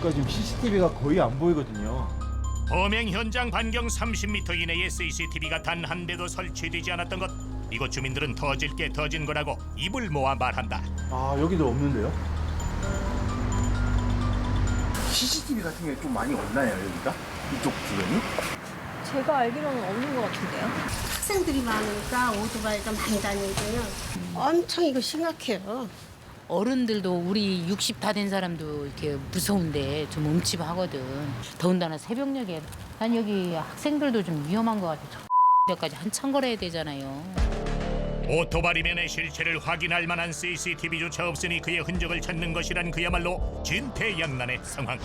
보니까 지금 CCTV가 거의 안 보이거든요. 범행 현장 반경 30m 이내에 CCTV가 단 한 대도 설치되지 않았던 것. 이곳 주민들은 터질 게 터진 거라고 입을 모아 말한다. 아, 여기도 없는데요? CCTV 같은 게 좀 많이 없나요, 여기가? 이쪽 주변이? 제가 알기로는 없는 것 같은데요. 학생들이 많으니까 오토바이가 많이 다니고요. 엄청 이거 심각해요. 어른들도 우리 60 다 된 사람도 이렇게 무서운데 좀 음침하거든. 더군다나 새벽녘에 난 여기 학생들도 좀 위험한 것 같아. 저까지 한참 걸어야 되잖아요. 오토바리맨의 실체를 확인할 만한 CCTV조차 없으니 그의 흔적을 찾는 것이란 그야말로 진퇴양난의 상황.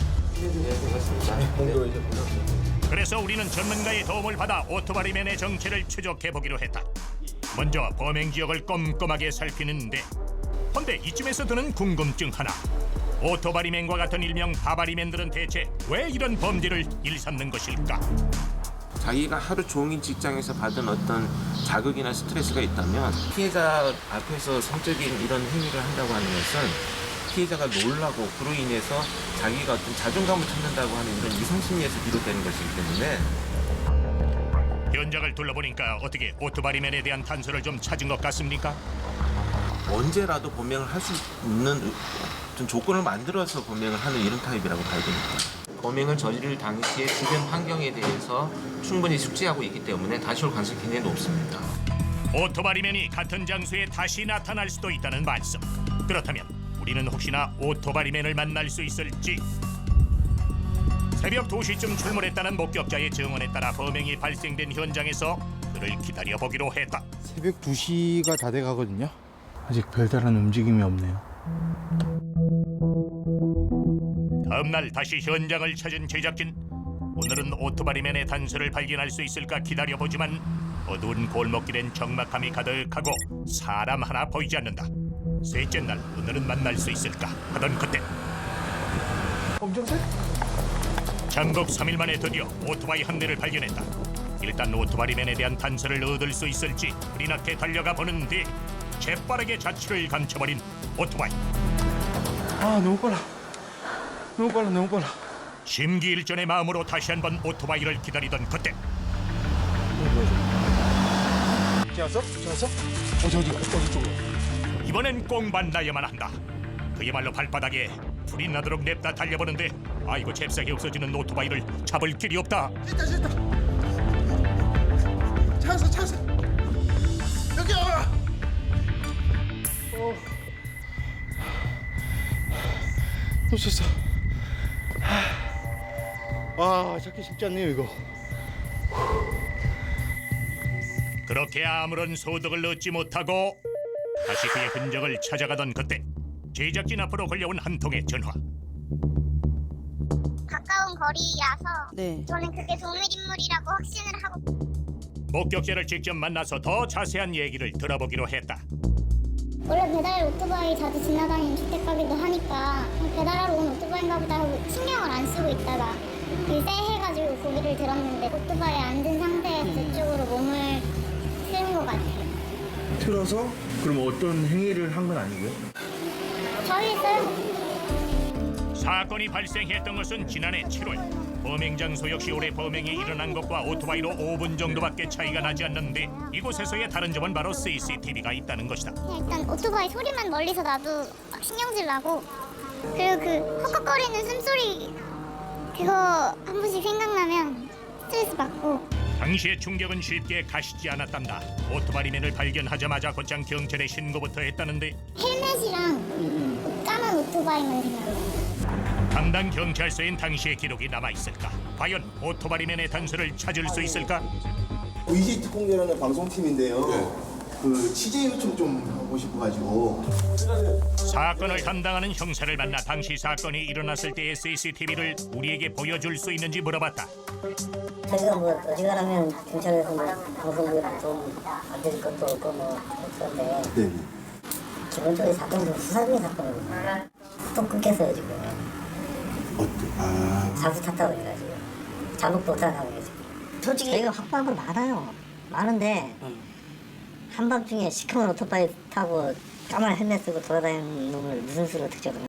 그래서 우리는 전문가의 도움을 받아 오토바리맨의 정체를 추적해보기로 했다. 먼저 범행 지역을 꼼꼼하게 살피는데, 헌데 이쯤에서 드는 궁금증 하나. 오토바리맨과 같은 일명 바바리맨들은 대체 왜 이런 범죄를 일삼는 것일까? 자기가 하루 종일 직장에서 받은 어떤 자극이나 스트레스가 있다면 피해자 앞에서 성적인 이런 행위를 한다고 하는 것은 피해자가 놀라고 그로 인해서 자기가 어떤 자존감을 찾는다고 하는 이런 이성심리에서 비롯되는 것이기 때문에 현장을 둘러보니까 어떻게 오토바리맨에 대한 단서를 좀 찾은 것 같습니까? 언제라도 범행을 할 수 있는 어떤 조건을 만들어서 범행을 하는 이런 타입이라고 봐야 됩니다. 범행을 저지를 당시에 주변 환경에 대해서 충분히 숙지하고 있기 때문에 다시 올 가능성이 굉장히 높습니다. 오토바리맨이 같은 장소에 다시 나타날 수도 있다는 말씀. 그렇다면 우리는 혹시나 오토바리맨을 만날 수 있을지? 새벽 2시쯤 출몰했다는 목격자의 증언에 따라 범행이 발생된 현장에서 그를 기다려보기로 했다. 새벽 2시가 다 돼가거든요. 아직 별다른 움직임이 없네요. 다음날 다시 현장을 찾은 제작진. 오늘은 오토바리맨의 단서를 발견할 수 있을까 기다려보지만 어두운 골목길엔 적막함이 가득하고 사람 하나 보이지 않는다. 셋째 날 오늘은 만날 수 있을까 하던 그때 검정색? 잠복 3일 만에 드디어 오토바이 한 대를 발견했다. 일단 오토바리맨에 대한 단서를 얻을 수 있을지 흐리나게 달려가 보는데 재빠르게 자취를 감춰버린 오토바이. 아, 너무 빨라. 너무 빨라, 너무 빨라. 심기일전의 마음으로 다시 한번 오토바이를 기다리던 그때 지났어? 지났어? 저기 쪽으로. 이번엔 꼭 만나야만 한다. 그야말로 발바닥에 불이 나도록 냅다 달려보는데 아이고 잽싸게 없어지는 오토바이를 잡을 길이 없다. 됐다. 찾았어. 여기야. 놓쳤어. 와, 찾기 쉽지 않네요, 이거. 그렇게 아무런 소득을 얻지 못하고 다시 그의 흔적을 찾아가던 그때 제작진 앞으로 걸려온 한 통의 전화. 가까운 거리라서 네. 저는 그게 동물인물이라고 확신을 하고 목격자를 직접 만나서 더 자세한 얘기를 들어보기로 했다. 원래 배달 오토바이 자주 지나다니는 주택가기도 하니까 배달하러 온 오토바이인가 보다 하고 신경을 안 쓰고 있다가 일세해가지고 고기를 들었는데 오토바이에 앉은 상태에서 저쪽으로 몸을 쓰는 것 같아요. 틀어서? 그럼 어떤 행위를 한 건 아니고요? 저희 있어요. 사건이 발생했던 것은 지난해 7월. 범행 장소 역시 올해 범행이 일어난 것과 오토바이로 5분 정도밖에 차이가 나지 않는데 이곳에서의 다른 점은 바로 CCTV가 있다는 것이다. 일단 오토바이 소리만 멀리서 나도 막 신경질 나고 그리고 그 헉헉거리는 숨소리 그거 한 번씩 생각나면 스트레스 받고 당시의 충격은 쉽게 가시지 않았단다. 오토바리맨을 발견하자마자 곧장 경찰에 신고부터 했다는데 헬멧이랑 까만 오토바이만 생각나요. 담당 경찰서엔 당시의 기록이 남아있을까? 과연 오토바리맨의 단서를 찾을 수 있을까? VJ 특공대라는 방송팀인데요. 그 취재 요청 좀 하고 싶어가지고. 사건을 담당하는 형사를 만나 당시 사건이 일어났을 때의 CCTV를 우리에게 보여줄 수 있는지 물어봤다. 저희가 뭐 어지간하면 경찰에서 뭐 방송국에 좀안 드릴 것도 없고 뭐 그런데 네. 기본적인 사건은 수사적인 사건이거든요. 또 끊겼어요 지금. 잠수 탔다고 해가지고 잠복도 못하고 계시고. 솔직히 저희가 확보한 건 많아요. 많은데 한밤중에 시커먼 오토바이 타고 까만 헬멧 쓰고 돌아다니는 놈을 무슨 수로 특정을